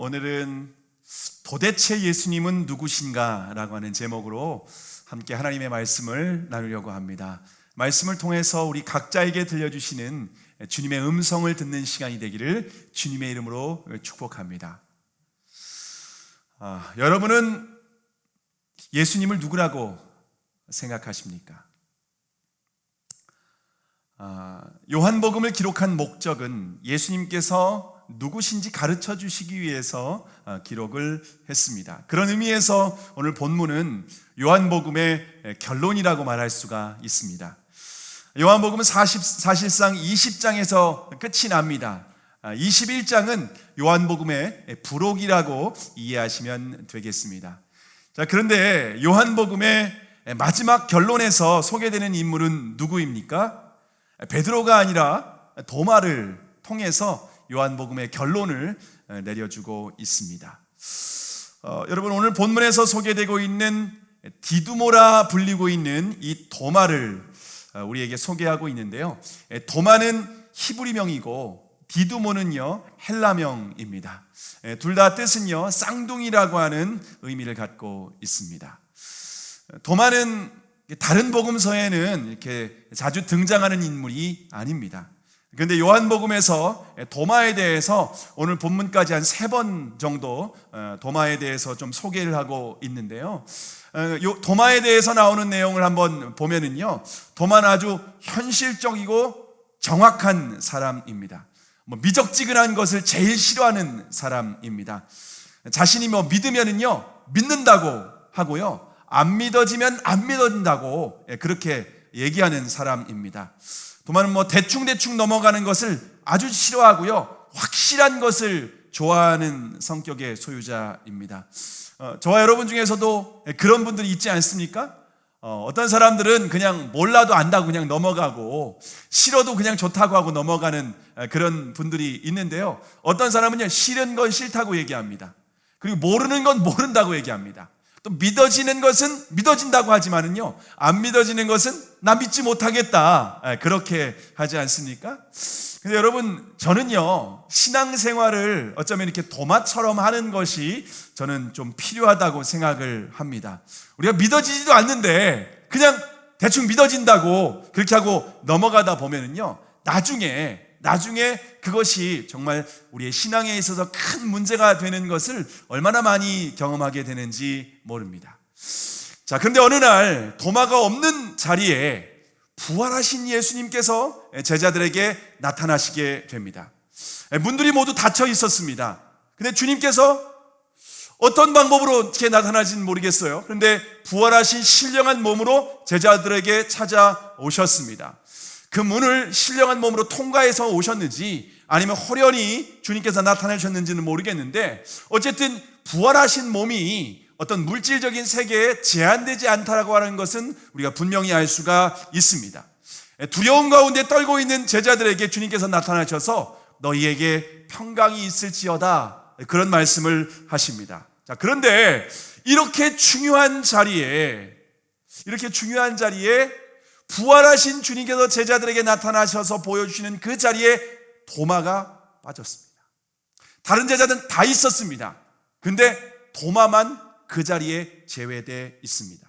오늘은 도대체 예수님은 누구신가? 라고 하는 제목으로 함께 하나님의 말씀을 나누려고 합니다. 말씀을 통해서 우리 각자에게 들려주시는 주님의 음성을 듣는 시간이 되기를 주님의 이름으로 축복합니다. 여러분은 예수님을 누구라고 생각하십니까? 요한복음을 기록한 목적은 예수님께서 누구신지 가르쳐 주시기 위해서 기록을 했습니다. 그런 의미에서 오늘 본문은 요한복음의 결론이라고 말할 수가 있습니다. 요한복음은 사실상 20장에서 끝이 납니다. 21장은 요한복음의 부록이라고 이해하시면 되겠습니다. 자, 그런데 요한복음의 마지막 결론에서 소개되는 인물은 누구입니까? 베드로가 아니라 도마를 통해서 요한복음의 결론을 내려주고 있습니다. 여러분, 오늘 본문에서 소개되고 있는 디두모라 불리고 있는 이 도마를 우리에게 소개하고 있는데요. 도마는 히브리명이고 디두모는요 헬라명입니다. 둘 다 뜻은요 쌍둥이라고 하는 의미를 갖고 있습니다. 도마는 다른 복음서에는 이렇게 자주 등장하는 인물이 아닙니다. 그런데 요한복음에서 도마에 대해서 오늘 본문까지 한 3번 정도 도마에 대해서 좀 소개를 하고 있는데요. 도마에 대해서 나오는 내용을 한번 보면은요, 도마는 아주 현실적이고 정확한 사람입니다. 미적지근한 것을 제일 싫어하는 사람입니다. 자신이 믿으면은요 믿는다고 하고요, 안 믿어지면 안 믿어진다고 그렇게 얘기하는 사람입니다. 도마는 대충 넘어가는 것을 아주 싫어하고요, 확실한 것을 좋아하는 성격의 소유자입니다. 저와 여러분 중에서도 그런 분들이 있지 않습니까? 어떤 사람들은 그냥 몰라도 안다고 그냥 넘어가고, 싫어도 그냥 좋다고 하고 넘어가는 그런 분들이 있는데요, 어떤 사람은요 싫은 건 싫다고 얘기합니다. 그리고 모르는 건 모른다고 얘기합니다. 또 믿어지는 것은 믿어진다고 하지만은요, 안 믿어지는 것은 나 믿지 못하겠다, 그렇게 하지 않습니까? 근데 여러분, 저는요 신앙생활을 어쩌면 이렇게 도마처럼 하는 것이 저는 좀 필요하다고 생각을 합니다. 우리가 믿어지지도 않는데 그냥 대충 믿어진다고 그렇게 하고 넘어가다 보면은요 나중에 그것이 정말 우리의 신앙에 있어서 큰 문제가 되는 것을 얼마나 많이 경험하게 되는지 모릅니다. 자, 그런데 어느 날 도마가 없는 자리에 부활하신 예수님께서 제자들에게 나타나시게 됩니다. 문들이 모두 닫혀 있었습니다. 근데 주님께서 어떤 방법으로 어떻게 나타나지는 모르겠어요. 그런데 부활하신 신령한 몸으로 제자들에게 찾아오셨습니다. 그 문을 신령한 몸으로 통과해서 오셨는지 아니면 호련히 주님께서 나타나셨는지는 모르겠는데, 어쨌든 부활하신 몸이 어떤 물질적인 세계에 제한되지 않다라고 하는 것은 우리가 분명히 알 수가 있습니다. 두려움 가운데 떨고 있는 제자들에게 주님께서 나타나셔서 너희에게 평강이 있을지어다, 그런 말씀을 하십니다. 자, 그런데 이렇게 중요한 자리에 부활하신 주님께서 제자들에게 나타나셔서 보여주시는 그 자리에 도마가 빠졌습니다. 다른 제자들은 다 있었습니다. 근데 도마만 그 자리에 제외되어 있습니다.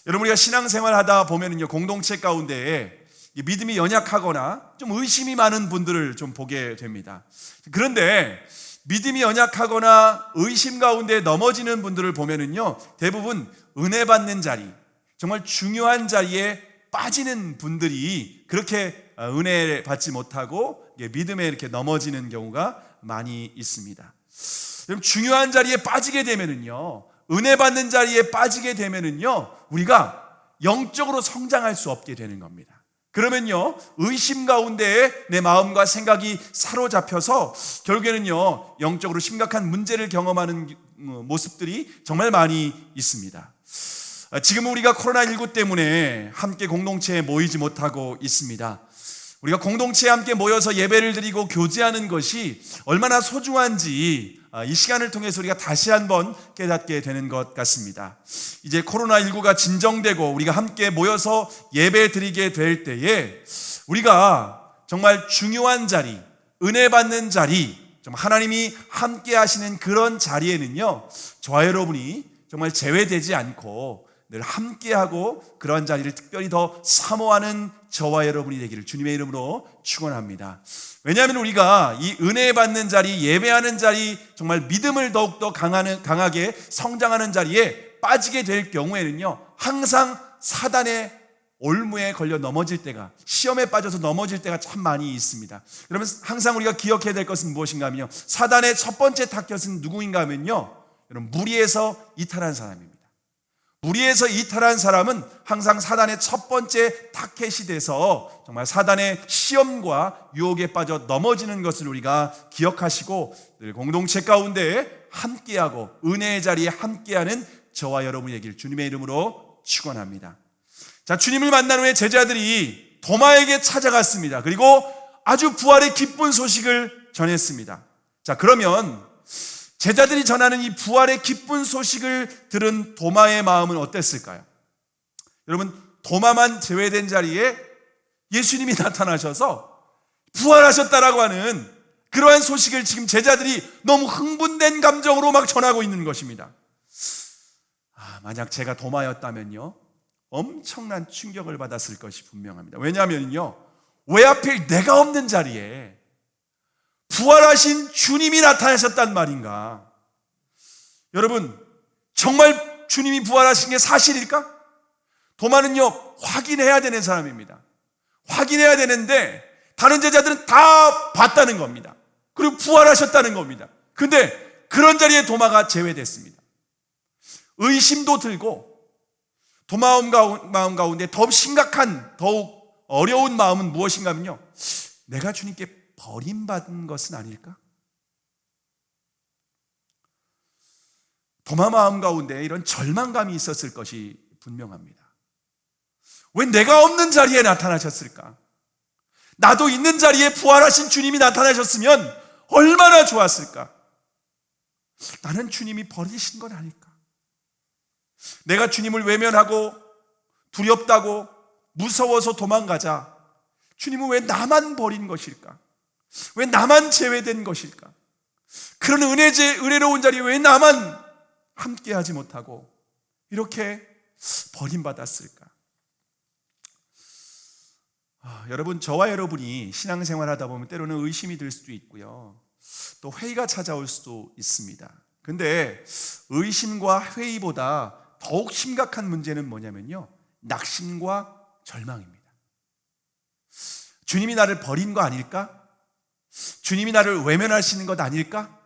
여러분, 우리가 신앙생활 하다 보면은요, 공동체 가운데에 믿음이 연약하거나 좀 의심이 많은 분들을 좀 보게 됩니다. 그런데 믿음이 연약하거나 의심 가운데 넘어지는 분들을 보면은요, 대부분 은혜 받는 자리, 정말 중요한 자리에 빠지는 분들이 그렇게 은혜 받지 못하고 믿음에 이렇게 넘어지는 경우가 많이 있습니다. 중요한 자리에 빠지게 되면은요, 은혜 받는 자리에 빠지게 되면은요, 우리가 영적으로 성장할 수 없게 되는 겁니다. 그러면요, 의심 가운데에 내 마음과 생각이 사로잡혀서 결국에는요, 영적으로 심각한 문제를 경험하는 모습들이 정말 많이 있습니다. 지금 우리가 코로나19 때문에 함께 공동체에 모이지 못하고 있습니다. 우리가 공동체에 함께 모여서 예배를 드리고 교제하는 것이 얼마나 소중한지 이 시간을 통해서 우리가 다시 한번 깨닫게 되는 것 같습니다. 이제 코로나19가 진정되고 우리가 함께 모여서 예배 드리게 될 때에 우리가 정말 중요한 자리, 은혜 받는 자리, 좀 하나님이 함께 하시는 그런 자리에는요, 저와 여러분이 정말 제외되지 않고 늘 함께하고 그러한 자리를 특별히 더 사모하는 저와 여러분이 되기를 주님의 이름으로 축원합니다. 왜냐하면 우리가 이 은혜 받는 자리, 예배하는 자리, 정말 믿음을 더욱더 강하게 성장하는 자리에 빠지게 될 경우에는요, 항상 사단의 올무에 걸려 넘어질 때가, 시험에 빠져서 넘어질 때가 참 많이 있습니다. 그러면 항상 우리가 기억해야 될 것은 무엇인가 하면요, 사단의 첫 번째 타겟은 누구인가 하면요, 여러분, 무리에서 이탈한 사람입니다. 무리에서 이탈한 사람은 항상 사단의 첫 번째 타겟이 돼서 정말 사단의 시험과 유혹에 빠져 넘어지는 것을 우리가 기억하시고 늘 공동체 가운데 함께하고 은혜의 자리에 함께하는 저와 여러분이 되길 주님의 이름으로 축원합니다. 자, 주님을 만난 후에 제자들이 도마에게 찾아갔습니다. 그리고 아주 부활의 기쁜 소식을 전했습니다. 자, 그러면 제자들이 전하는 이 부활의 기쁜 소식을 들은 도마의 마음은 어땠을까요? 여러분, 도마만 제외된 자리에 예수님이 나타나셔서 부활하셨다라고 하는 그러한 소식을 지금 제자들이 너무 흥분된 감정으로 막 전하고 있는 것입니다. 만약 제가 도마였다면요, 엄청난 충격을 받았을 것이 분명합니다. 왜냐하면요, 왜 하필 내가 없는 자리에 부활하신 주님이 나타나셨단 말인가? 여러분, 정말 주님이 부활하신 게 사실일까? 도마는요, 확인해야 되는 사람입니다. 확인해야 되는데 다른 제자들은 다 봤다는 겁니다. 그리고 부활하셨다는 겁니다. 근데 그런 자리에 도마가 제외됐습니다. 의심도 들고 도마 마음 가운데 더욱 심각한, 더욱 어려운 마음은 무엇인가 하면요, 내가 주님께 버림받은 것은 아닐까? 도마 마음 가운데 이런 절망감이 있었을 것이 분명합니다. 왜 내가 없는 자리에 나타나셨을까? 나도 있는 자리에 부활하신 주님이 나타나셨으면 얼마나 좋았을까? 나는 주님이 버리신 건 아닐까? 내가 주님을 외면하고 두렵다고 무서워서 도망가자. 주님은 왜 나만 버린 것일까? 왜 나만 제외된 것일까? 그런 은혜로운 자리에 왜 나만 함께하지 못하고 이렇게 버림받았을까? 여러분, 저와 여러분이 신앙생활 하다 보면 때로는 의심이 들 수도 있고요, 또 회의가 찾아올 수도 있습니다. 근데 의심과 회의보다 더욱 심각한 문제는 뭐냐면요, 낙심과 절망입니다. 주님이 나를 버린 거 아닐까? 주님이 나를 외면하시는 것 아닐까?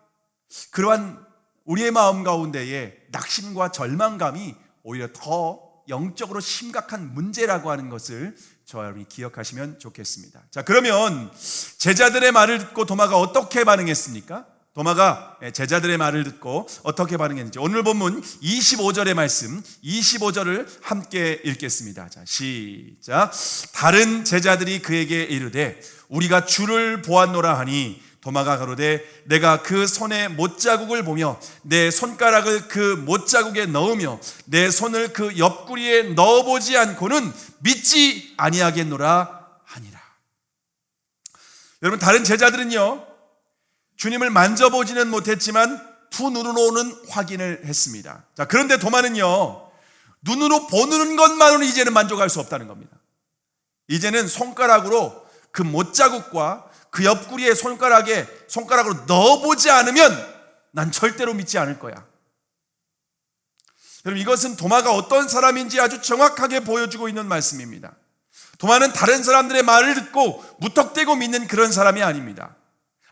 그러한 우리의 마음 가운데에 낙심과 절망감이 오히려 더 영적으로 심각한 문제라고 하는 것을 저와 여러분이 기억하시면 좋겠습니다. 자, 그러면 제자들의 말을 듣고 도마가 어떻게 반응했습니까? 도마가 제자들의 말을 듣고 어떻게 반응했는지 오늘 본문 25절의 말씀, 25절을 함께 읽겠습니다. 자, 시작. 다른 제자들이 그에게 이르되 우리가 주를 보았노라 하니 도마가 가로되 내가 그 손의 못자국을 보며 내 손가락을 그 못자국에 넣으며 내 손을 그 옆구리에 넣어보지 않고는 믿지 아니하겠노라 하니라. 여러분, 다른 제자들은요, 주님을 만져보지는 못했지만 두 눈으로는 확인을 했습니다. 자, 그런데 도마는요, 눈으로 보는 것만으로는 이제는 만족할 수 없다는 겁니다. 이제는 손가락으로 그 못자국과 그 옆구리에 손가락으로 넣어보지 않으면 난 절대로 믿지 않을 거야. 여러분, 이것은 도마가 어떤 사람인지 아주 정확하게 보여주고 있는 말씀입니다. 도마는 다른 사람들의 말을 듣고 무턱대고 믿는 그런 사람이 아닙니다.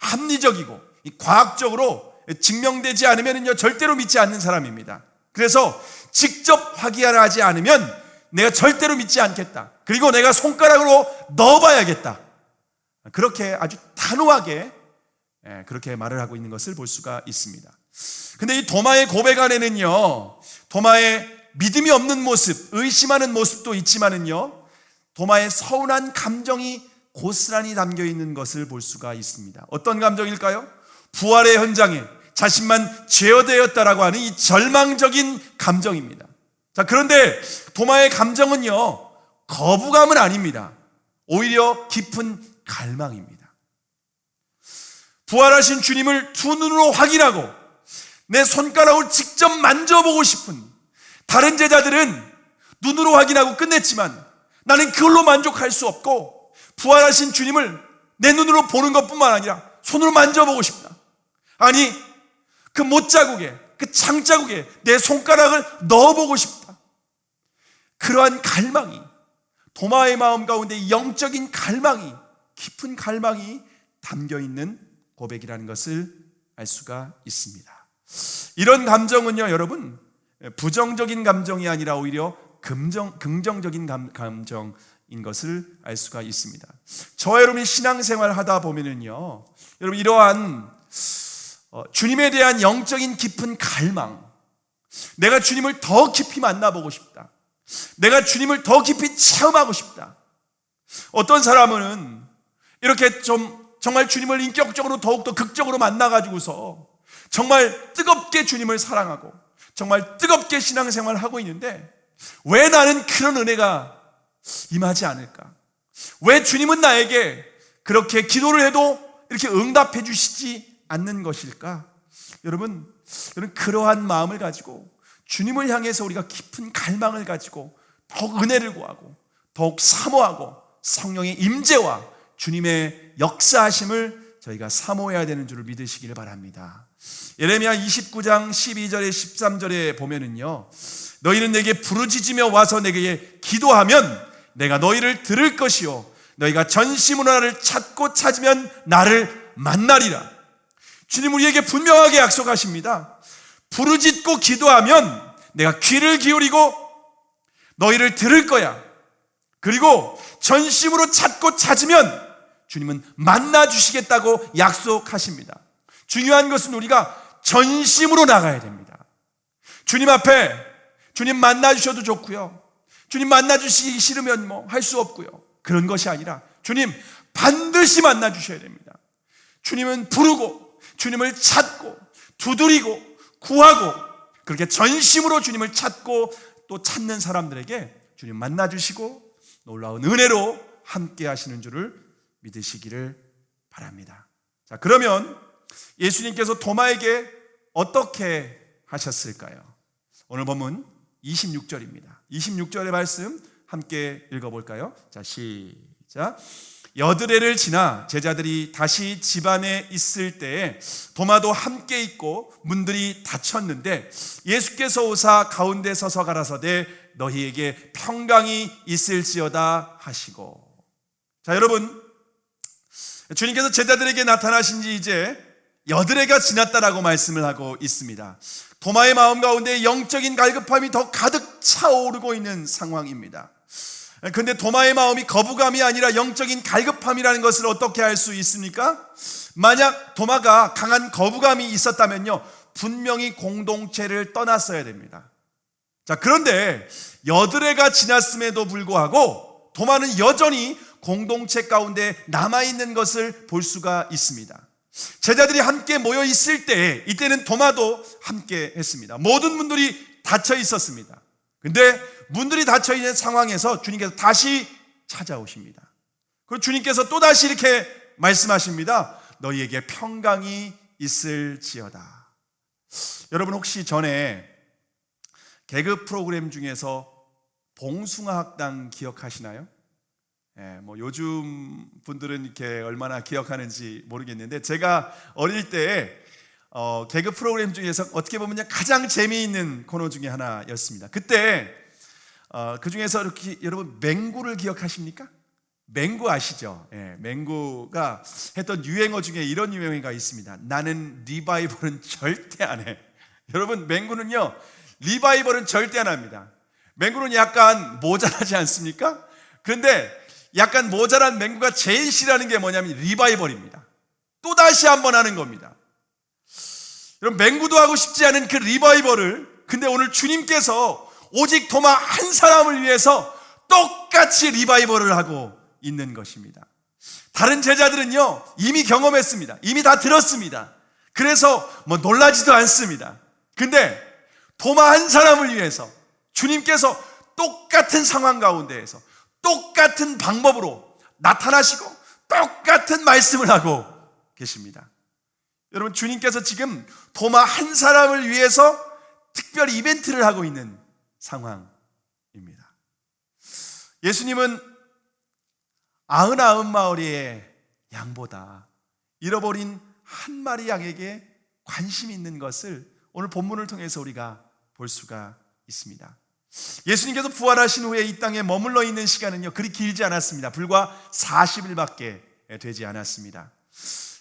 합리적이고 과학적으로 증명되지 않으면요, 절대로 믿지 않는 사람입니다. 그래서 직접 확인하지 않으면 내가 절대로 믿지 않겠다. 그리고 내가 손가락으로 넣어봐야겠다. 그렇게 아주 단호하게 그렇게 말을 하고 있는 것을 볼 수가 있습니다. 근데 이 도마의 고백 안에는요, 도마의 믿음이 없는 모습, 의심하는 모습도 있지만은요, 도마의 서운한 감정이 고스란히 담겨 있는 것을 볼 수가 있습니다. 어떤 감정일까요? 부활의 현장에 자신만 제어되었다라고 하는 이 절망적인 감정입니다. 자, 그런데 도마의 감정은요, 거부감은 아닙니다. 오히려 깊은 갈망입니다. 부활하신 주님을 두 눈으로 확인하고 내 손가락을 직접 만져보고 싶은, 다른 제자들은 눈으로 확인하고 끝냈지만 나는 그걸로 만족할 수 없고 부활하신 주님을 내 눈으로 보는 것뿐만 아니라 손으로 만져보고 싶다. 아니, 그 못자국에, 그 창자국에 내 손가락을 넣어보고 싶다. 그러한 갈망이, 도마의 마음 가운데 영적인 갈망이, 깊은 갈망이 담겨있는 고백이라는 것을 알 수가 있습니다. 이런 감정은요, 여러분, 부정적인 감정이 아니라 오히려 긍정적인 감정인 것을 알 수가 있습니다. 저와 여러분이 신앙생활 하다 보면은요, 여러분, 이러한 주님에 대한 영적인 깊은 갈망, 내가 주님을 더 깊이 만나보고 싶다, 내가 주님을 더 깊이 체험하고 싶다. 어떤 사람은 이렇게 정말 주님을 인격적으로 더욱더 극적으로 만나가지고서 정말 뜨겁게 주님을 사랑하고 정말 뜨겁게 신앙생활을 하고 있는데, 왜 나는 그런 은혜가 임하지 않을까? 왜 주님은 나에게 그렇게 기도를 해도 이렇게 응답해 주시지 않는 것일까? 여러분 그러한 마음을 가지고 주님을 향해서 우리가 깊은 갈망을 가지고 더욱 은혜를 구하고 더욱 사모하고 성령의 임재와 주님의 역사하심을 저희가 사모해야 되는 줄을 믿으시기를 바랍니다. 예레미야 29장 12절에 13절에 보면은요, 너희는 내게 부르짖으며 와서 내게 기도하면 내가 너희를 들을 것이요 너희가 전심으로 나를 찾고 찾으면 나를 만나리라. 주님 우리에게 분명하게 약속하십니다. 부르짖고 기도하면 내가 귀를 기울이고 너희를 들을 거야. 그리고 전심으로 찾고 찾으면 주님은 만나주시겠다고 약속하십니다. 중요한 것은 우리가 전심으로 나가야 됩니다. 주님 앞에 주님 만나주셔도 좋고요, 주님 만나주시기 싫으면 할 수 없고요, 그런 것이 아니라 주님 반드시 만나주셔야 됩니다. 주님은 부르고 주님을 찾고 두드리고 구하고, 그렇게 전심으로 주님을 찾고 또 찾는 사람들에게 주님 만나주시고 놀라운 은혜로 함께 하시는 줄을 믿으시기를 바랍니다. 자, 그러면 예수님께서 도마에게 어떻게 하셨을까요? 오늘 본문 26절입니다. 26절의 말씀 함께 읽어볼까요? 자, 시작. 여드레를 지나 제자들이 다시 집 안에 있을 때에 도마도 함께 있고 문들이 닫혔는데 예수께서 오사 가운데 서서 가라사대 너희에게 평강이 있을지어다 하시고. 자, 여러분, 주님께서 제자들에게 나타나신 지 이제 여드레가 지났다라고 말씀을 하고 있습니다. 도마의 마음 가운데 영적인 갈급함이 더 가득 차오르고 있는 상황입니다. 그런데 도마의 마음이 거부감이 아니라 영적인 갈급함이라는 것을 어떻게 알 수 있습니까? 만약 도마가 강한 거부감이 있었다면요, 분명히 공동체를 떠났어야 됩니다. 자, 그런데 여드레가 지났음에도 불구하고 도마는 여전히 공동체 가운데 남아있는 것을 볼 수가 있습니다. 제자들이 함께 모여 있을 때, 이때는 도마도 함께 했습니다. 모든 문들이 닫혀 있었습니다. 근데 문들이 닫혀 있는 상황에서 주님께서 다시 찾아오십니다. 그리고 주님께서 또다시 이렇게 말씀하십니다. 너희에게 평강이 있을지어다. 여러분 혹시 전에 개그 프로그램 중에서 봉숭아 학당 기억하시나요? 요즘 분들은 이렇게 얼마나 기억하는지 모르겠는데, 제가 어릴 때 개그 프로그램 중에서 어떻게 보면 가장 재미있는 코너 중에 하나였습니다. 그때 그 중에서 이렇게 여러분 맹구를 기억하십니까? 맹구 아시죠? 맹구가 했던 유행어 중에 이런 유행어가 있습니다. 나는 리바이벌은 절대 안 해. 여러분, 맹구는요, 리바이벌은 절대 안 합니다. 맹구는 약간 모자라지 않습니까? 그런데 약간 모자란 맹구가 제일 싫어하는 게 뭐냐면 리바이벌입니다. 또다시 한번 하는 겁니다. 여러분, 맹구도 하고 싶지 않은 그 리바이벌을, 근데 오늘 주님께서 오직 도마 한 사람을 위해서 똑같이 리바이벌을 하고 있는 것입니다. 다른 제자들은요, 이미 경험했습니다. 이미 다 들었습니다. 그래서 놀라지도 않습니다. 근데 도마 한 사람을 위해서 주님께서 똑같은 상황 가운데에서 똑같은 방법으로 나타나시고 똑같은 말씀을 하고 계십니다. 여러분, 주님께서 지금 도마 한 사람을 위해서 특별 이벤트를 하고 있는 상황입니다. 예수님은 99마리의 양보다 잃어버린 한 마리 양에게 관심 있는 것을 오늘 본문을 통해서 우리가 볼 수가 있습니다. 예수님께서 부활하신 후에 이 땅에 머물러 있는 시간은요, 그리 길지 않았습니다. 불과 40일밖에 되지 않았습니다.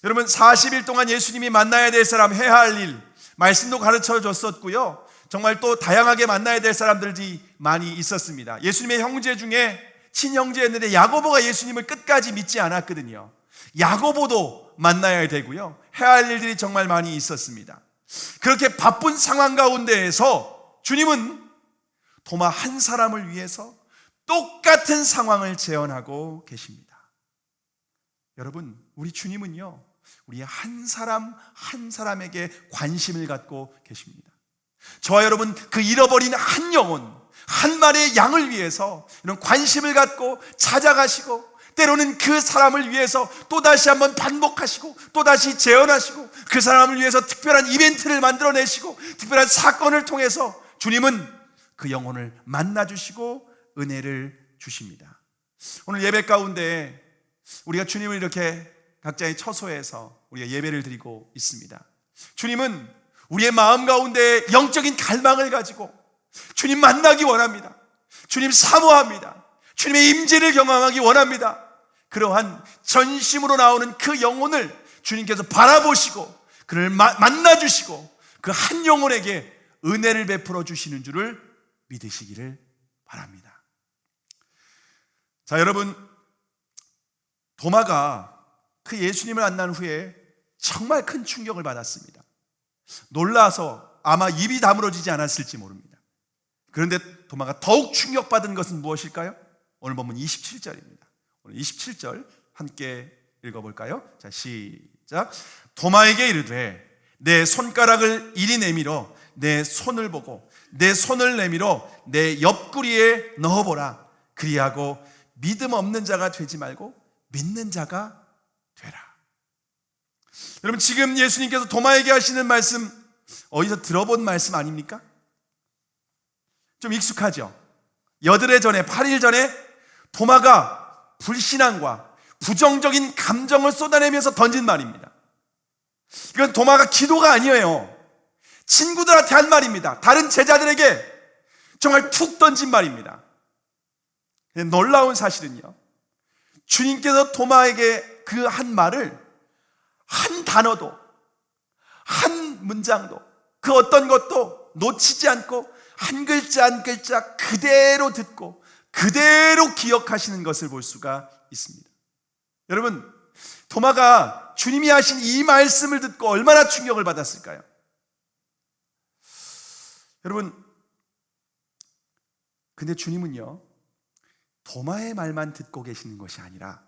여러분, 40일 동안 예수님이 만나야 될 사람, 해야 할 일, 말씀도 가르쳐 줬었고요, 정말 또 다양하게 만나야 될 사람들이 많이 있었습니다. 예수님의 형제 중에 친형제였는데 야고보가 예수님을 끝까지 믿지 않았거든요. 야고보도 만나야 되고요, 해야 할 일들이 정말 많이 있었습니다. 그렇게 바쁜 상황 가운데에서 주님은 도마 한 사람을 위해서 똑같은 상황을 재현하고 계십니다. 여러분, 우리 주님은요, 우리 한 사람 한 사람에게 관심을 갖고 계십니다. 저와 여러분, 그 잃어버린 한 영혼, 한 마리의 양을 위해서 이런 관심을 갖고 찾아가시고, 때로는 그 사람을 위해서 또다시 한번 반복하시고 또다시 재현하시고, 그 사람을 위해서 특별한 이벤트를 만들어내시고, 특별한 사건을 통해서 주님은 그 영혼을 만나주시고 은혜를 주십니다. 오늘 예배 가운데 우리가 주님을 이렇게 각자의 처소에서 우리가 예배를 드리고 있습니다. 주님은 우리의 마음 가운데 영적인 갈망을 가지고 주님 만나기 원합니다. 주님 사모합니다. 주님의 임재를 경험하기 원합니다. 그러한 전심으로 나오는 그 영혼을 주님께서 바라보시고 그를 만나주시고 그 한 영혼에게 은혜를 베풀어 주시는 줄을 믿으시기를 바랍니다. 자, 여러분, 도마가 그 예수님을 만난 후에 정말 큰 충격을 받았습니다. 놀라서 아마 입이 다물어지지 않았을지 모릅니다. 그런데 도마가 더욱 충격받은 것은 무엇일까요? 오늘 본문 27절입니다. 오늘 27절 함께 읽어볼까요? 자, 시작. 도마에게 이르되 내 손가락을 이리 내밀어 내 손을 보고 내 손을 내밀어 내 옆구리에 넣어보라. 그리하고 믿음 없는 자가 되지 말고 믿는 자가 되라. 여러분, 지금 예수님께서 도마에게 하시는 말씀 어디서 들어본 말씀 아닙니까? 좀 익숙하죠? 여드레 전에, 8일 전에 도마가 불신앙과 부정적인 감정을 쏟아내면서 던진 말입니다. 이건 도마가 기도가 아니에요. 친구들한테 한 말입니다. 다른 제자들에게 정말 툭 던진 말입니다. 놀라운 사실은요, 주님께서 도마에게 그 한 말을 한 단어도, 한 문장도, 그 어떤 것도 놓치지 않고 한 글자 한 글자 그대로 듣고 그대로 기억하시는 것을 볼 수가 있습니다. 여러분, 도마가 주님이 하신 이 말씀을 듣고 얼마나 충격을 받았을까요? 여러분, 근데 주님은요, 도마의 말만 듣고 계시는 것이 아니라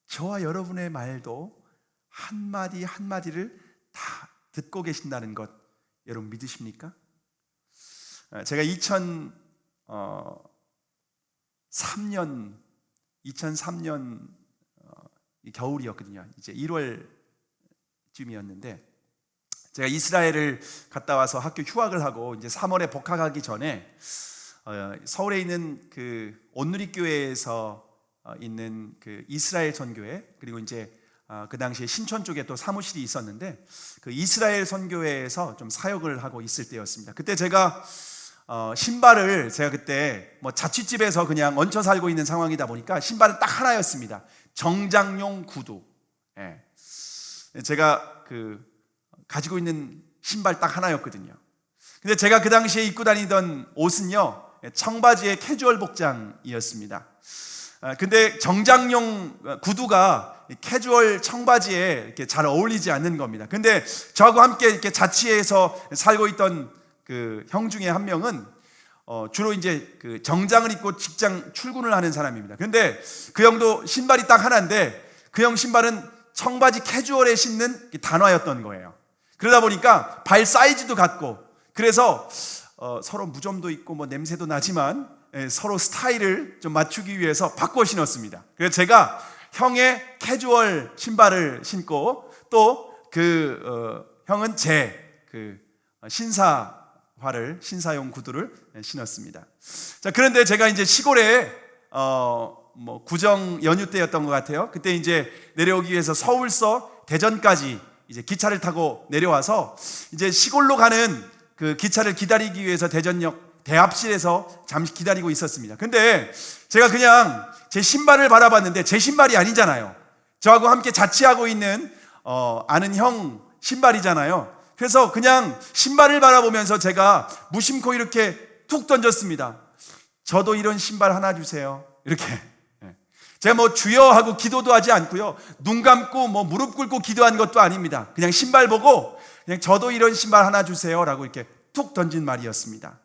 저와 여러분의 말도 한마디 한마디를 다 듣고 계신다는 것, 여러분 믿으십니까? 제가 2003년 겨울이었거든요. 이제 1월쯤이었는데 제가 이스라엘을 갔다 와서 학교 휴학을 하고 이제 3월에 복학하기 전에 서울에 있는 그 온누리교회에서 있는 그 이스라엘 선교회, 그리고 이제 그 당시에 신촌 쪽에 또 사무실이 있었는데 그 이스라엘 선교회에서 좀 사역을 하고 있을 때였습니다. 그때 제가 신발을, 제가 그때 뭐 자취집에서 그냥 얹혀 살고 있는 상황이다 보니까 신발은 딱 하나였습니다. 정장용 구두. 예. 제가 가지고 있는 신발 딱 하나였거든요. 근데 제가 그 당시에 입고 다니던 옷은요, 청바지의 캐주얼 복장이었습니다. 근데 정장용 구두가 캐주얼 청바지에 이렇게 잘 어울리지 않는 겁니다. 근데 저하고 함께 이렇게 자취해서 살고 있던 그 형 중에 한 명은 주로 이제 그 정장을 입고 직장 출근을 하는 사람입니다. 근데 그 형도 신발이 딱 하나인데 그 형 신발은 청바지 캐주얼에 신는 단화였던 거예요. 그러다 보니까 발 사이즈도 같고, 그래서 서로 무좀도 있고 뭐 냄새도 나지만 서로 스타일을 좀 맞추기 위해서 바꿔 신었습니다. 그래서 제가 형의 캐주얼 신발을 신고 또 형은 신사용 구두를 신었습니다. 자, 그런데 제가 이제 시골에 구정 연휴 때였던 것 같아요. 그때 이제 내려오기 위해서 서울서 대전까지 이제 기차를 타고 내려와서 이제 시골로 가는 그 기차를 기다리기 위해서 대전역 대합실에서 잠시 기다리고 있었습니다. 근데 제가 그냥 제 신발을 바라봤는데 제 신발이 아니잖아요. 저하고 함께 자취하고 있는 아는 형 신발이잖아요. 그래서 그냥 신발을 바라보면서 제가 무심코 이렇게 툭 던졌습니다. 저도 이런 신발 하나 주세요. 이렇게. 제가 주여 하고 기도도 하지 않고요, 눈 감고 무릎 꿇고 기도한 것도 아닙니다. 그냥 신발 보고 그냥 저도 이런 신발 하나 주세요 라고 이렇게 툭 던진 말이었습니다.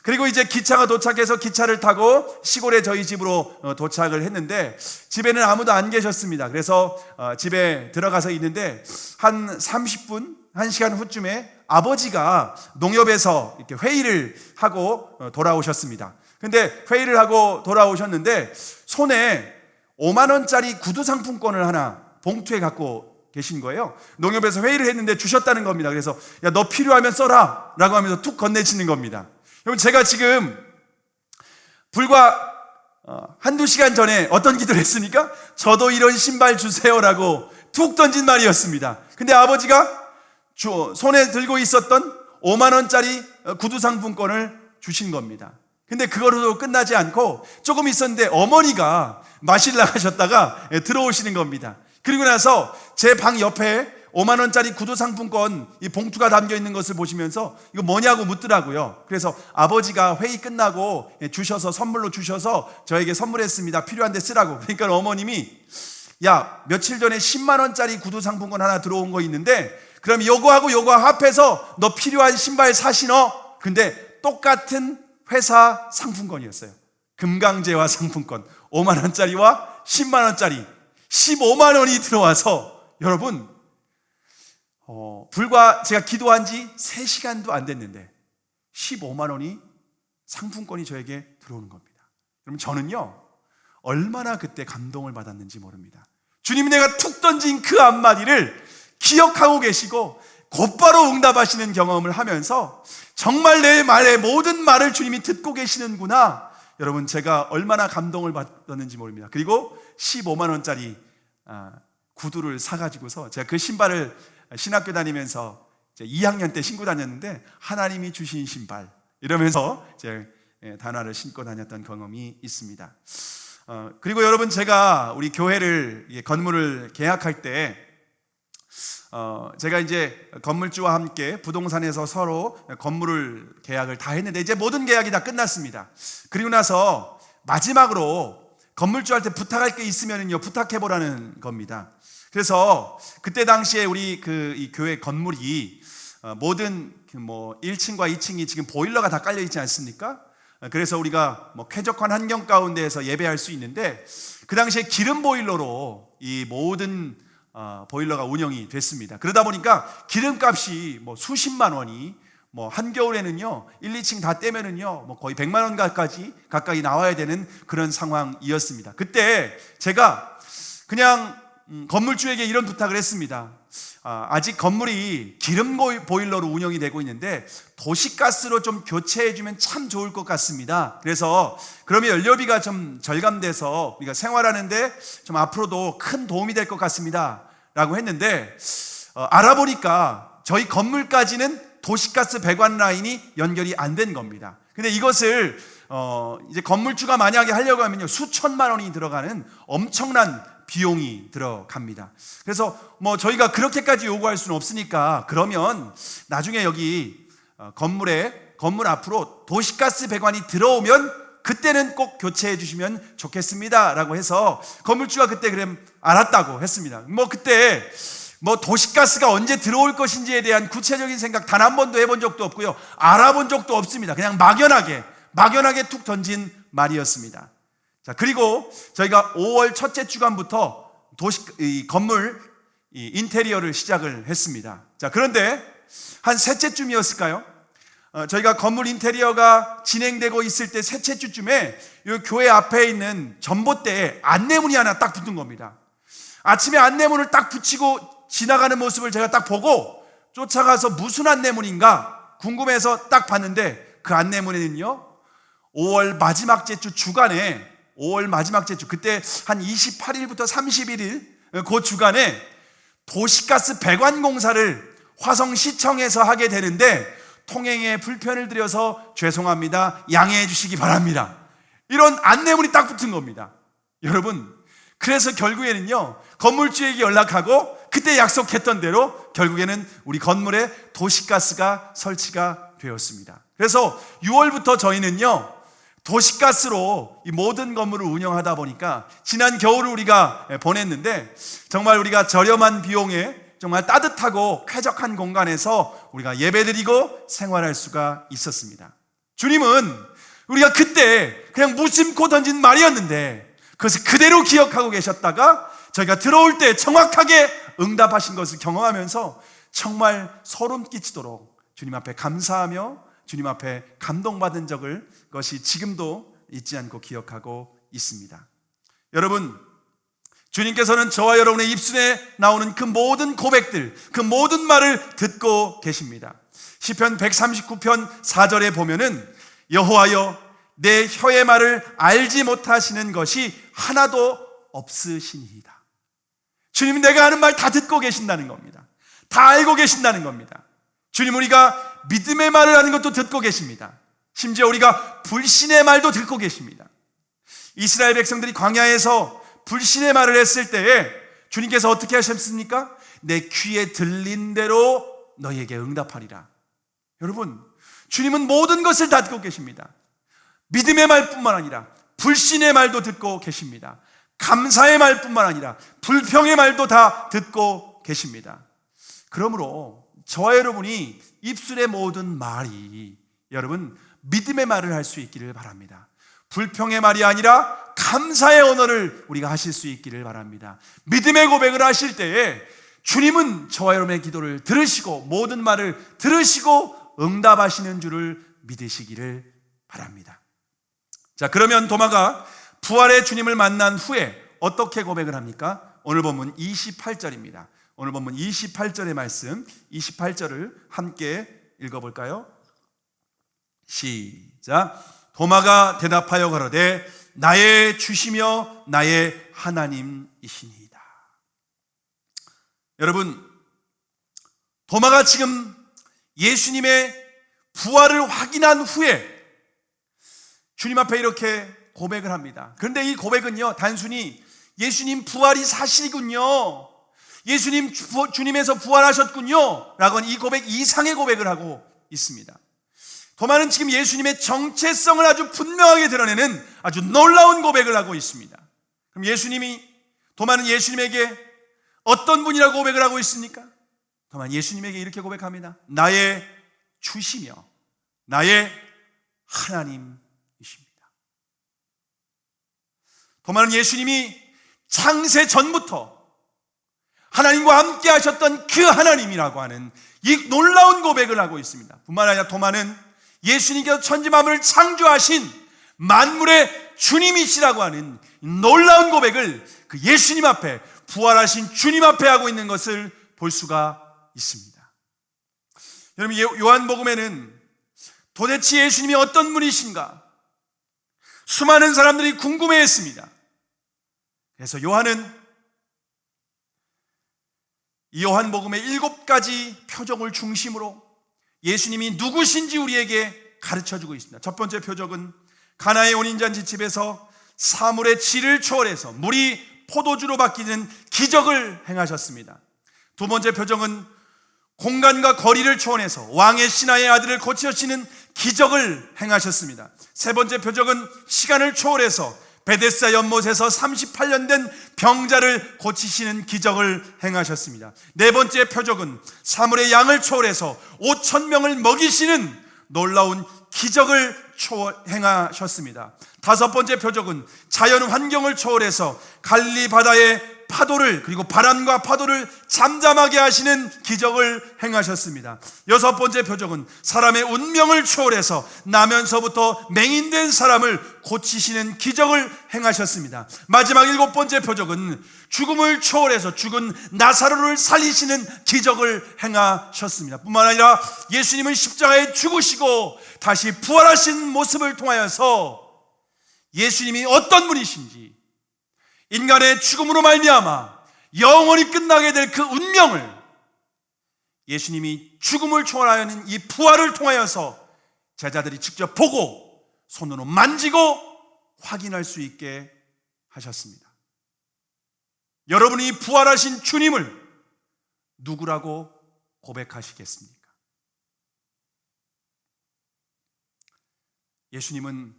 그리고 이제 기차가 도착해서 기차를 타고 시골에 저희 집으로 도착을 했는데 집에는 아무도 안 계셨습니다. 그래서 집에 들어가서 있는데 한 30분, 1시간 후쯤에 아버지가 농협에서 이렇게 회의를 하고 돌아오셨습니다. 근데 회의를 하고 돌아오셨는데 손에 5만 원짜리 구두 상품권을 하나 봉투에 갖고 계신 거예요. 농협에서 회의를 했는데 주셨다는 겁니다. 그래서 야, 너 필요하면 써라 라고 하면서 툭 건네치는 겁니다. 여러분, 제가 지금 불과 한두 시간 전에 어떤 기도를 했습니까? 저도 이런 신발 주세요라고 툭 던진 말이었습니다. 근데 아버지가 손에 들고 있었던 5만 원짜리 구두 상품권을 주신 겁니다. 근데 그거로 끝나지 않고 조금 있었는데 어머니가 마실 나가셨다가 들어오시는 겁니다. 그리고 나서 제 방 옆에 5만 원짜리 구두 상품권 이 봉투가 담겨 있는 것을 보시면서 이거 뭐냐고 묻더라고요. 그래서 아버지가 회의 끝나고 주셔서 선물로 주셔서 저에게 선물했습니다. 필요한데 쓰라고. 그러니까 어머님이 야, 며칠 전에 10만 원짜리 구두 상품권 하나 들어온 거 있는데 그럼 요거하고 요거 합해서 너 필요한 신발 사 신어. 근데 똑같은 회사 상품권이었어요. 금강제화 상품권 5만 원짜리와 10만 원짜리 15만 원이 들어와서 여러분, 불과 제가 기도한 지 3시간도 안 됐는데 15만 원이 상품권이 저에게 들어오는 겁니다. 여러분, 저는요 얼마나 그때 감동을 받았는지 모릅니다. 주님이 내가 툭 던진 그 한마디를 기억하고 계시고 곧바로 응답하시는 경험을 하면서 정말 내 말의 모든 말을 주님이 듣고 계시는구나. 여러분, 제가 얼마나 감동을 받았는지 모릅니다. 그리고 15만 원짜리 구두를 사가지고서 제가 그 신발을 신학교 다니면서 2학년 때 신고 다녔는데 하나님이 주신 신발 이러면서 제 단화를 신고 다녔던 경험이 있습니다. 그리고 여러분, 제가 우리 교회를 건물을 계약할 때 제가 이제 건물주와 함께 부동산에서 서로 건물을 계약을 다 했는데 이제 모든 계약이 다 끝났습니다. 그리고 나서 마지막으로 건물주한테 부탁할 게 있으면요 부탁해보라는 겁니다. 그래서 그때 당시에 우리 이 교회 건물이 모든 1층과 2층이 지금 보일러가 다 깔려 있지 않습니까? 그래서 우리가 쾌적한 환경 가운데에서 예배할 수 있는데 그 당시에 기름 보일러로 이 모든 보일러가 운영이 됐습니다. 그러다 보니까 기름값이 수십만 원이 한겨울에는요 1, 2층 다 떼면은요 거의 100만 원 가까이 나와야 되는 그런 상황이었습니다. 그때 제가 그냥 건물주에게 이런 부탁을 했습니다. 아직 건물이 기름 보일러로 운영이 되고 있는데 도시가스로 좀 교체해주면 참 좋을 것 같습니다. 그래서 그러면 연료비가 좀 절감돼서 우리가 생활하는데 좀 앞으로도 큰 도움이 될 것 같습니다 라고 했는데 알아보니까 저희 건물까지는 도시가스 배관 라인이 연결이 안 된 겁니다. 근데 이것을 이제 건물주가 만약에 하려고 하면요 수천만 원이 들어가는 엄청난 비용이 들어갑니다. 그래서 저희가 그렇게까지 요구할 수는 없으니까 그러면 나중에 여기 건물 앞으로 도시가스 배관이 들어오면 그때는 꼭 교체해 주시면 좋겠습니다 라고 해서 건물주가 그때 그럼 알았다고 했습니다. 그때 도시가스가 언제 들어올 것인지에 대한 구체적인 생각 단 한 번도 해본 적도 없고요 알아본 적도 없습니다. 그냥 막연하게 툭 던진 말이었습니다. 자, 그리고 저희가 5월 첫째 주간부터 이 건물 인테리어를 시작을 했습니다. 자, 그런데 한 셋째 주쯤이었을까요? 저희가 건물 인테리어가 진행되고 있을 때 셋째 주쯤에 이 교회 앞에 있는 전봇대에 안내문이 하나 딱 붙은 겁니다. 아침에 안내문을 딱 붙이고 지나가는 모습을 제가 딱 보고 쫓아가서 무슨 안내문인가 궁금해서 딱 봤는데, 그 안내문에는요 5월 마지막 주 주간에, 5월 마지막 주, 그때 한 28일부터 31일 그 주간에 도시가스 배관 공사를 화성시청에서 하게 되는데 통행에 불편을 드려서 죄송합니다, 양해해 주시기 바랍니다, 이런 안내문이 딱 붙은 겁니다. 여러분, 그래서 결국에는요 건물주에게 연락하고 그때 약속했던 대로 결국에는 우리 건물에 도시가스가 설치가 되었습니다. 그래서 6월부터 저희는요 도시가스로 이 모든 건물을 운영하다 보니까 지난 겨울을 우리가 보냈는데, 정말 우리가 저렴한 비용에 정말 따뜻하고 쾌적한 공간에서 우리가 예배드리고 생활할 수가 있었습니다. 주님은 우리가 그때 그냥 무심코 던진 말이었는데 그것을 그대로 기억하고 계셨다가 저희가 들어올 때 정확하게 응답하신 것을 경험하면서 정말 소름 끼치도록 주님 앞에 감사하며 주님 앞에 감동받은 것이 지금도 잊지 않고 기억하고 있습니다. 여러분, 주님께서는 저와 여러분의 입술에 나오는 그 모든 고백들, 그 모든 말을 듣고 계십니다. 시편 139편 4절에 보면은 여호와여, 내 혀의 말을 알지 못하시는 것이 하나도 없으시니이다. 주님은 내가 하는 말 다 듣고 계신다는 겁니다. 다 알고 계신다는 겁니다. 주님, 우리가 믿음의 말을 하는 것도 듣고 계십니다. 심지어 우리가 불신의 말도 듣고 계십니다. 이스라엘 백성들이 광야에서 불신의 말을 했을 때에 주님께서 어떻게 하셨습니까? 내 귀에 들린 대로 너희에게 응답하리라. 여러분, 주님은 모든 것을 다 듣고 계십니다. 믿음의 말뿐만 아니라 불신의 말도 듣고 계십니다. 감사의 말뿐만 아니라 불평의 말도 다 듣고 계십니다. 그러므로 저와 여러분이 입술의 모든 말이 여러분 믿음의 말을 할 수 있기를 바랍니다. 불평의 말이 아니라 감사의 언어를 우리가 하실 수 있기를 바랍니다. 믿음의 고백을 하실 때에 주님은 저와 여러분의 기도를 들으시고 모든 말을 들으시고 응답하시는 줄을 믿으시기를 바랍니다. 자, 그러면 도마가 부활의 주님을 만난 후에 어떻게 고백을 합니까? 오늘 본문 28절입니다. 오늘 본문 28절의 말씀, 28절을 함께 읽어볼까요? 시작. 도마가 대답하여 가로되 나의 주시며 나의 하나님이시니이다. 여러분, 도마가 지금 예수님의 부활을 확인한 후에 주님 앞에 이렇게 고백을 합니다. 그런데 이 고백은요 단순히 예수님 부활이 사실이군요, 예수님 주님에서 부활하셨군요 라고 하는 이 고백 이상의 고백을 하고 있습니다. 도마는 지금 예수님의 정체성을 아주 분명하게 드러내는 아주 놀라운 고백을 하고 있습니다. 그럼 도마는 예수님에게 어떤 분이라고 고백을 하고 있습니까? 도마는 예수님에게 이렇게 고백합니다. 나의 주시며 나의 하나님이십니다. 도마는 예수님이 창세 전부터 하나님과 함께 하셨던 그 하나님이라고 하는 이 놀라운 고백을 하고 있습니다. 뿐만 아니라 도마는 예수님께서 천지만물을 창조하신 만물의 주님이시라고 하는 놀라운 고백을 그 예수님 앞에, 부활하신 주님 앞에 하고 있는 것을 볼 수가 있습니다. 여러분, 요한복음에는 도대체 예수님이 어떤 분이신가 수많은 사람들이 궁금해했습니다. 그래서 요한은 이 요한복음의 7가지 표적을 중심으로 예수님이 누구신지 우리에게 가르쳐주고 있습니다. 첫 번째 표적은 가나의 온인잔치 집에서 사물의 질을 초월해서 물이 포도주로 바뀌는 기적을 행하셨습니다. 두 번째 표적은 공간과 거리를 초월해서 왕의 신하의 아들을 고치시는 기적을 행하셨습니다. 세 번째 표적은 시간을 초월해서 베데스다 연못에서 38년 된 병자를 고치시는 기적을 행하셨습니다. 네 번째 표적은 사물의 양을 초월해서 5,000명을 먹이시는 놀라운 기적을 행하셨습니다. 다섯 번째 표적은 자연 환경을 초월해서 갈릴리 바다에 파도를, 그리고 바람과 파도를 잠잠하게 하시는 기적을 행하셨습니다. 여섯 번째 표적은 사람의 운명을 초월해서 나면서부터 맹인된 사람을 고치시는 기적을 행하셨습니다. 마지막 일곱 번째 표적은 죽음을 초월해서 죽은 나사로를 살리시는 기적을 행하셨습니다. 뿐만 아니라 예수님은 십자가에 죽으시고 다시 부활하신 모습을 통하여서 예수님이 어떤 분이신지, 인간의 죽음으로 말미암아 영원히 끝나게 될 그 운명을 예수님이 죽음을 초월하는 이 부활을 통하여서 제자들이 직접 보고 손으로 만지고 확인할 수 있게 하셨습니다. 여러분이 부활하신 주님을 누구라고 고백하시겠습니까? 예수님은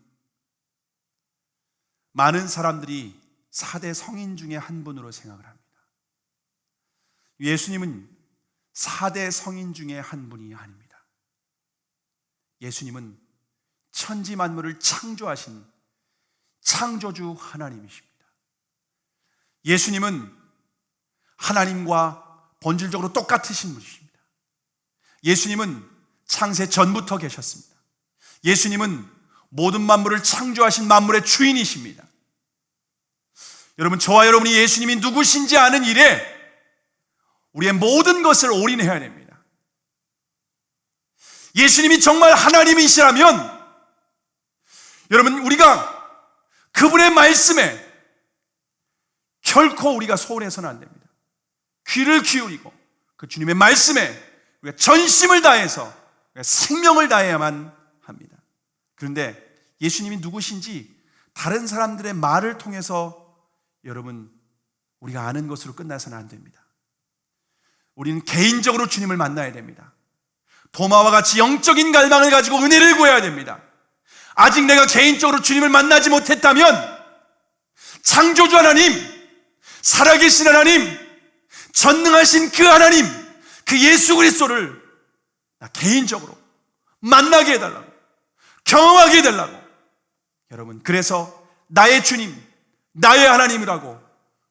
많은 사람들이 4대 성인 중에 한 분으로 생각을 합니다. 예수님은 4대 성인 중에 한 분이 아닙니다. 예수님은 천지 만물을 창조하신 창조주 하나님이십니다. 예수님은 하나님과 본질적으로 똑같으신 분이십니다. 예수님은 창세 전부터 계셨습니다. 예수님은 모든 만물을 창조하신 만물의 주인이십니다. 여러분, 저와 여러분이 예수님이 누구신지 아는 일에 우리의 모든 것을 올인해야 됩니다. 예수님이 정말 하나님이시라면 여러분, 우리가 그분의 말씀에 결코 우리가 소홀해서는 안 됩니다. 귀를 기울이고 그 주님의 말씀에 우리가 전심을 다해서 우리가 생명을 다해야만 합니다. 그런데 예수님이 누구신지 다른 사람들의 말을 통해서 여러분, 우리가 아는 것으로 끝나서는 안 됩니다. 우리는 개인적으로 주님을 만나야 됩니다. 도마와 같이 영적인 갈망을 가지고 은혜를 구해야 됩니다. 아직 내가 개인적으로 주님을 만나지 못했다면 창조주 하나님, 살아계신 하나님, 전능하신 그 하나님, 그 예수 그리스도를 나 개인적으로 만나게 해달라고, 경험하게 해달라고. 여러분, 그래서 나의 주님, 나의 하나님이라고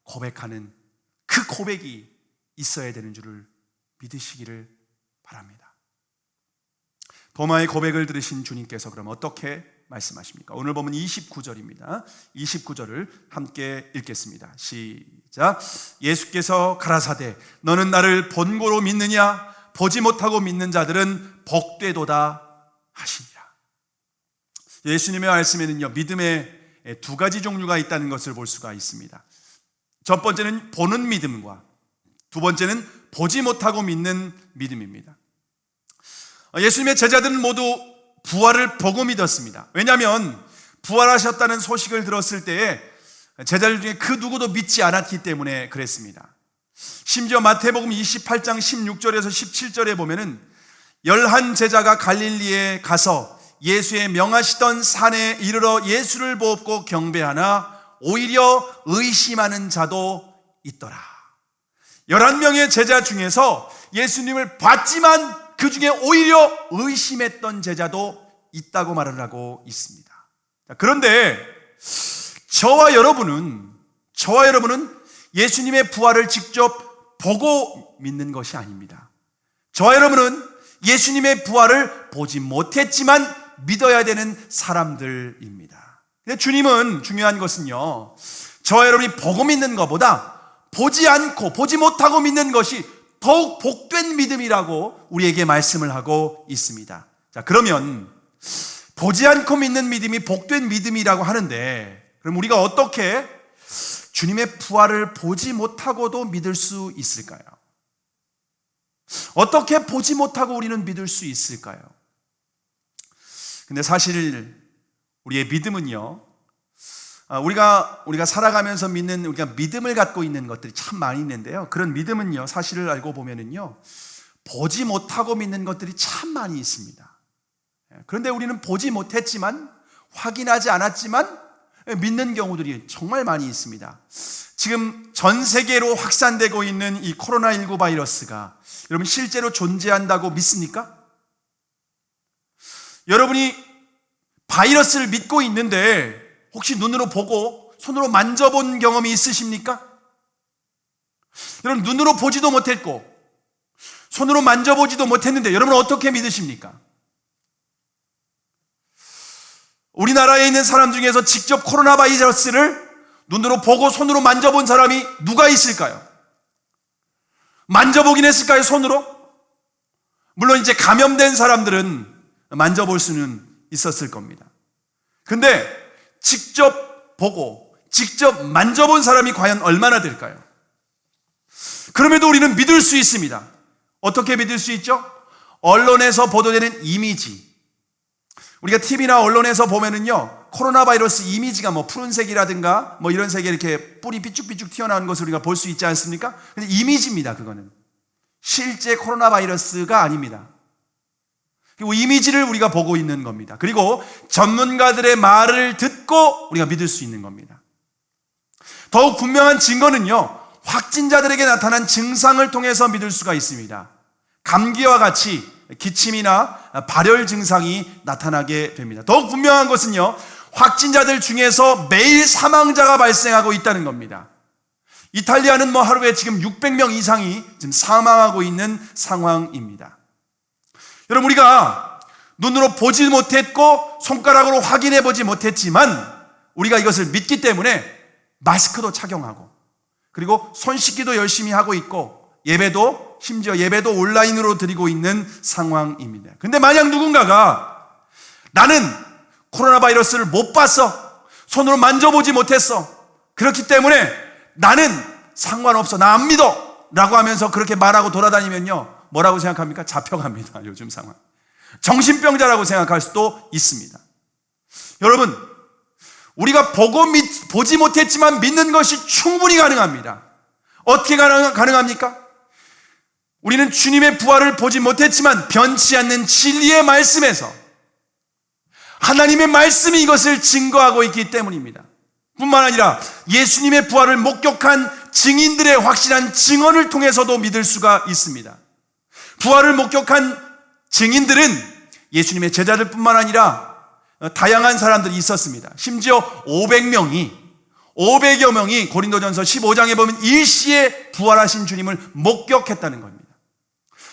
고백하는 그 고백이 있어야 되는 줄을 믿으시기를 바랍니다. 도마의 고백을 들으신 주님께서 그럼 어떻게 말씀하십니까? 오늘 보면 29절입니다. 29절을 함께 읽겠습니다. 시작. 예수께서 가라사대 너는 나를 본고로 믿느냐? 보지 못하고 믿는 자들은 복되도다 하시니라. 예수님의 말씀에는요, 믿음의 두 가지 종류가 있다는 것을 볼 수가 있습니다. 첫 번째는 보는 믿음과 두 번째는 보지 못하고 믿는 믿음입니다. 예수님의 제자들은 모두 부활을 보고 믿었습니다. 왜냐하면 부활하셨다는 소식을 들었을 때에 제자들 중에 그 누구도 믿지 않았기 때문에 그랬습니다. 심지어 마태복음 28장 16절에서 17절에 보면은 11 제자가 갈릴리에 가서 예수의 명하시던 산에 이르러 예수를 보고 경배하나 오히려 의심하는 자도 있더라. 11명의 제자 중에서 예수님을 봤지만 그 중에 오히려 의심했던 제자도 있다고 말을 하고 있습니다. 그런데 저와 여러분은 예수님의 부활을 직접 보고 믿는 것이 아닙니다. 저와 여러분은 예수님의 부활을 보지 못했지만 믿어야 되는 사람들입니다. 근데 주님은 중요한 것은요, 저와 여러분이 보고 믿는 것보다 보지 않고 보지 못하고 믿는 것이 더욱 복된 믿음이라고 우리에게 말씀을 하고 있습니다. 자, 그러면 보지 않고 믿는 믿음이 복된 믿음이라고 하는데, 그럼 우리가 어떻게 주님의 부활을 보지 못하고도 믿을 수 있을까요? 어떻게 보지 못하고 우리는 믿을 수 있을까요? 근데 사실 우리의 믿음은요, 우리가 살아가면서 믿는, 우리가 믿음을 갖고 있는 것들이 참 많이 있는데요, 그런 믿음은요, 사실을 알고 보면은요, 보지 못하고 믿는 것들이 참 많이 있습니다. 그런데 우리는 보지 못했지만, 확인하지 않았지만 믿는 경우들이 정말 많이 있습니다. 지금 전 세계로 확산되고 있는 이 코로나19 바이러스가 여러분 실제로 존재한다고 믿습니까? 여러분이 바이러스를 믿고 있는데 혹시 눈으로 보고 손으로 만져본 경험이 있으십니까? 여러분, 눈으로 보지도 못했고 손으로 만져보지도 못했는데 여러분 어떻게 믿으십니까? 우리나라에 있는 사람 중에서 직접 코로나 바이러스를 눈으로 보고 손으로 만져본 사람이 누가 있을까요? 만져보긴 했을까요, 손으로? 물론 이제 감염된 사람들은 만져볼 수는 있었을 겁니다. 근데 직접 보고 직접 만져본 사람이 과연 얼마나 될까요? 그럼에도 우리는 믿을 수 있습니다. 어떻게 믿을 수 있죠? 언론에서 보도되는 이미지. 우리가 TV나 언론에서 보면은요, 코로나 바이러스 이미지가 뭐 푸른색이라든가 뭐 이런 색에 이렇게 뿔이 삐쭉삐쭉 튀어나오는 것을 우리가 볼 수 있지 않습니까? 근데 이미지입니다, 그거는. 실제 코로나 바이러스가 아닙니다. 그리고 이미지를 우리가 보고 있는 겁니다. 그리고 전문가들의 말을 듣고 우리가 믿을 수 있는 겁니다. 더욱 분명한 증거는요, 확진자들에게 나타난 증상을 통해서 믿을 수가 있습니다. 감기와 같이 기침이나 발열 증상이 나타나게 됩니다. 더욱 분명한 것은요, 확진자들 중에서 매일 사망자가 발생하고 있다는 겁니다. 이탈리아는 뭐 하루에 지금 600명 이상이 지금 사망하고 있는 상황입니다. 여러분, 우리가 눈으로 보지 못했고 손가락으로 확인해 보지 못했지만 우리가 이것을 믿기 때문에 마스크도 착용하고 그리고 손 씻기도 열심히 하고 있고 예배도, 심지어 예배도 온라인으로 드리고 있는 상황입니다. 근데 만약 누군가가 나는 코로나 바이러스를 못 봤어, 손으로 만져보지 못했어, 그렇기 때문에 나는 상관없어, 나 안 믿어 라고 하면서 그렇게 말하고 돌아다니면요, 뭐라고 생각합니까? 잡혀갑니다. 요즘 상황. 정신병자라고 생각할 수도 있습니다. 여러분, 우리가 보지 못했지만 믿는 것이 충분히 가능합니다. 어떻게 가능합니까? 우리는 주님의 부활을 보지 못했지만 변치 않는 진리의 말씀에서 하나님의 말씀이 이것을 증거하고 있기 때문입니다. 뿐만 아니라 예수님의 부활을 목격한 증인들의 확실한 증언을 통해서도 믿을 수가 있습니다. 부활을 목격한 증인들은 예수님의 제자들 뿐만 아니라 다양한 사람들이 있었습니다. 심지어 500여 명이 고린도전서 15장에 보면 일시에 부활하신 주님을 목격했다는 겁니다.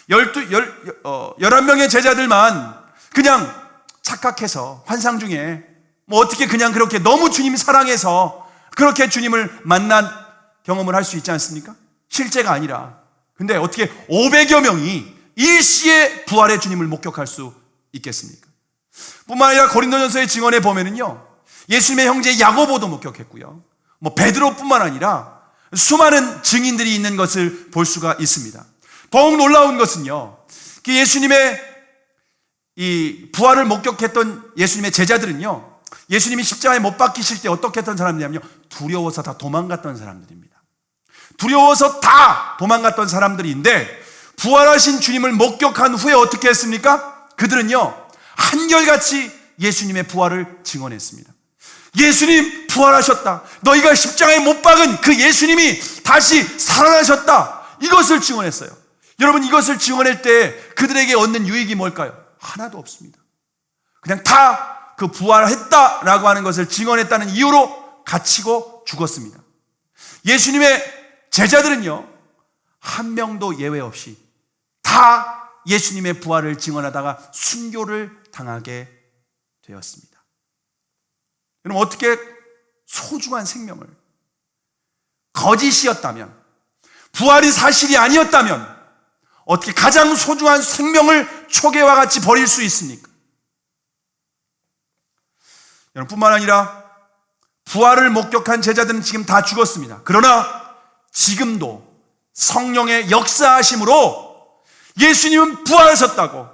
11명의 제자들만 그냥 착각해서 환상 중에 뭐 어떻게 그냥 그렇게 너무 주님 사랑해서 그렇게 주님을 만난 경험을 할 수 있지 않습니까? 실제가 아니라. 근데 어떻게 500여 명이 일시에 부활의 주님을 목격할 수 있겠습니까? 뿐만 아니라 고린도전서의 증언에 보면은요, 예수님의 형제 야고보도 목격했고요, 뭐 베드로뿐만 아니라 수많은 증인들이 있는 것을 볼 수가 있습니다. 더욱 놀라운 것은요, 예수님의 이 부활을 목격했던 예수님의 제자들은요, 예수님이 십자가에 못 박히실 때 어떻게 했던 사람들이냐면요, 두려워서 다 도망갔던 사람들입니다. 두려워서 다 도망갔던 사람들인데 부활하신 주님을 목격한 후에 어떻게 했습니까? 그들은요, 한결같이 예수님의 부활을 증언했습니다. 예수님 부활하셨다, 너희가 십자가에 못 박은 그 예수님이 다시 살아나셨다, 이것을 증언했어요. 여러분, 이것을 증언할 때 그들에게 얻는 유익이 뭘까요? 하나도 없습니다. 그냥 다 그 부활했다라고 하는 것을 증언했다는 이유로 갇히고 죽었습니다. 예수님의 제자들은요, 한 명도 예외 없이 다 예수님의 부활을 증언하다가 순교를 당하게 되었습니다. 여러분, 어떻게 소중한 생명을, 거짓이었다면, 부활이 사실이 아니었다면 어떻게 가장 소중한 생명을 초계와 같이 버릴 수 있습니까? 여러분, 뿐만 아니라 부활을 목격한 제자들은 지금 다 죽었습니다. 그러나 지금도 성령의 역사하심으로 예수님은 부활하셨다고,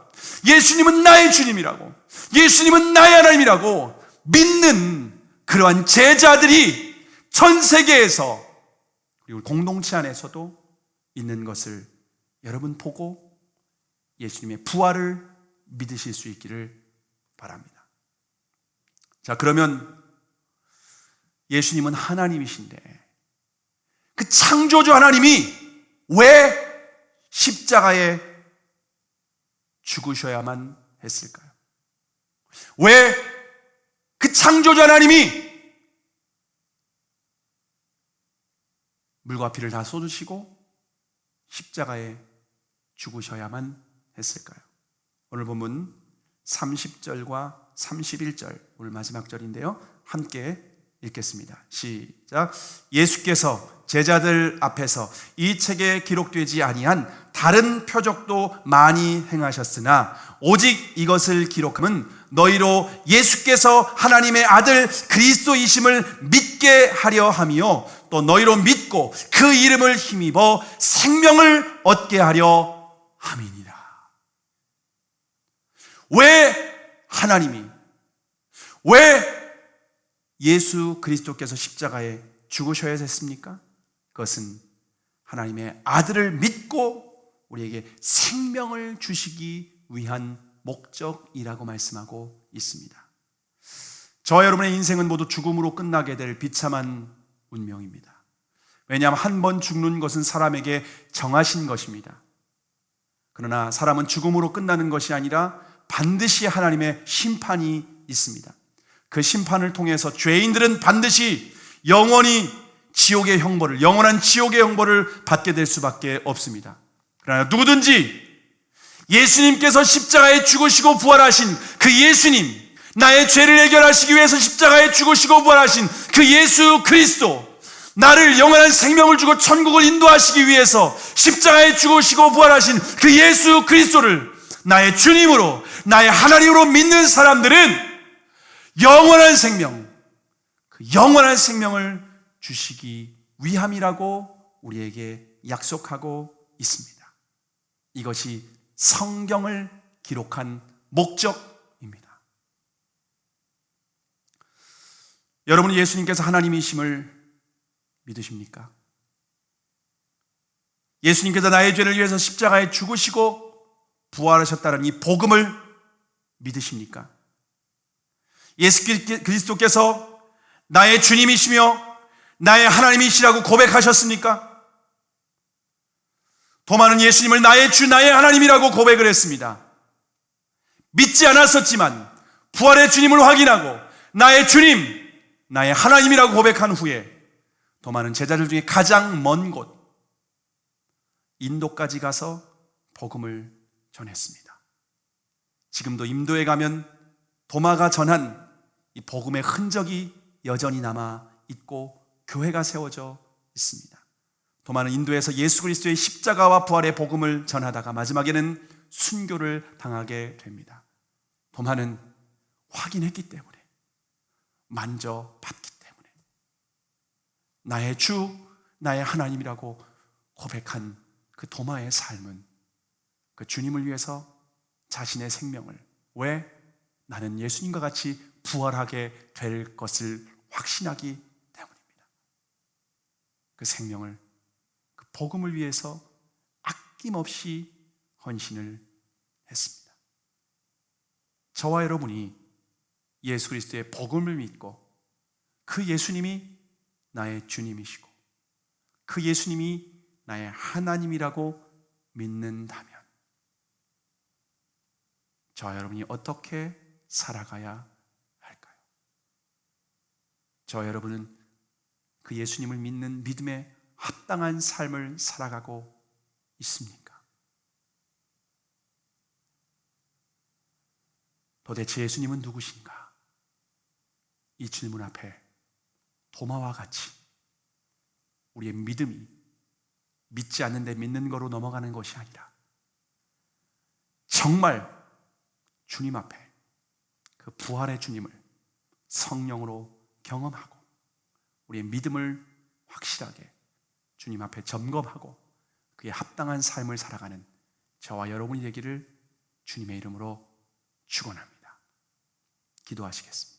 예수님은 나의 주님이라고, 예수님은 나의 하나님이라고 믿는 그러한 제자들이 전 세계에서 그리고 공동체 안에서도 있는 것을 여러분 보고 예수님의 부활을 믿으실 수 있기를 바랍니다. 자, 그러면 예수님은 하나님이신데 그 창조주 하나님이 왜 십자가에 죽으셔야만 했을까요? 왜 그 창조주 하나님이 물과 피를 다 쏟으시고 십자가에 죽으셔야만 했을까요? 오늘 본문 30절과 31절, 오늘 마지막 절인데요, 함께 읽겠습니다. 시작. 예수께서 제자들 앞에서 이 책에 기록되지 아니한 다른 표적도 많이 행하셨으나 오직 이것을 기록함은 너희로 예수께서 하나님의 아들 그리스도이심을 믿게 하려 함이요 또 너희로 믿고 그 이름을 힘입어 생명을 얻게 하려 함이니라. 왜 하나님이, 왜 예수 그리스도께서 십자가에 죽으셔야 했습니까? 그것은 하나님의 아들을 믿고 우리에게 생명을 주시기 위한 목적이라고 말씀하고 있습니다. 저와 여러분의 인생은 모두 죽음으로 끝나게 될 비참한 운명입니다. 왜냐하면 한 번 죽는 것은 사람에게 정하신 것입니다. 그러나 사람은 죽음으로 끝나는 것이 아니라 반드시 하나님의 심판이 있습니다. 그 심판을 통해서 죄인들은 반드시 영원히 지옥의 형벌을, 영원한 지옥의 형벌을 받게 될 수밖에 없습니다. 그러나 누구든지 예수님께서 십자가에 죽으시고 부활하신 그 예수님, 나의 죄를 해결하시기 위해서 십자가에 죽으시고 부활하신 그 예수 그리스도, 나를 영원한 생명을 주고 천국을 인도하시기 위해서 십자가에 죽으시고 부활하신 그 예수 그리스도를 나의 주님으로, 나의 하나님으로 믿는 사람들은 영원한 생명, 그 영원한 생명을 주시기 위함이라고 우리에게 약속하고 있습니다. 이것이 성경을 기록한 목적입니다. 여러분은 예수님께서 하나님이심을 믿으십니까? 예수님께서 나의 죄를 위해서 십자가에 죽으시고 부활하셨다는 이 복음을 믿으십니까? 예수 그리스도께서 나의 주님이시며 나의 하나님이시라고 고백하셨습니까? 도마는 예수님을 나의 주, 나의 하나님이라고 고백을 했습니다. 믿지 않았었지만 부활의 주님을 확인하고 나의 주님, 나의 하나님이라고 고백한 후에 도마는 제자들 중에 가장 먼 곳 인도까지 가서 복음을 전했습니다. 지금도 인도에 가면 도마가 전한 이 복음의 흔적이 여전히 남아 있고 교회가 세워져 있습니다. 도마는 인도에서 예수 그리스도의 십자가와 부활의 복음을 전하다가 마지막에는 순교를 당하게 됩니다. 도마는 확인했기 때문에, 만져봤기 때문에, 나의 주, 나의 하나님이라고 고백한 그 도마의 삶은 그 주님을 위해서 자신의 생명을, 왜? 나는 예수님과 같이 부활하게 될 것을 확신하기 때문입니다. 그 생명을, 그 복음을 위해서 아낌없이 헌신을 했습니다. 저와 여러분이 예수 그리스도의 복음을 믿고 그 예수님이 나의 주님이시고 그 예수님이 나의 하나님이라고 믿는다면 저와 여러분이 어떻게 살아가야 할까요? 저와 여러분은 그 예수님을 믿는 믿음에 합당한 삶을 살아가고 있습니까? 도대체 예수님은 누구신가? 이 질문 앞에 도마와 같이 우리의 믿음이 믿지 않는데 믿는 거로 넘어가는 것이 아니라 정말 주님 앞에 그 부활의 주님을 성령으로 경험하고 우리의 믿음을 확실하게 주님 앞에 점검하고 그에 합당한 삶을 살아가는 저와 여러분이 되기를 주님의 이름으로 축원합니다. 기도하시겠습니다.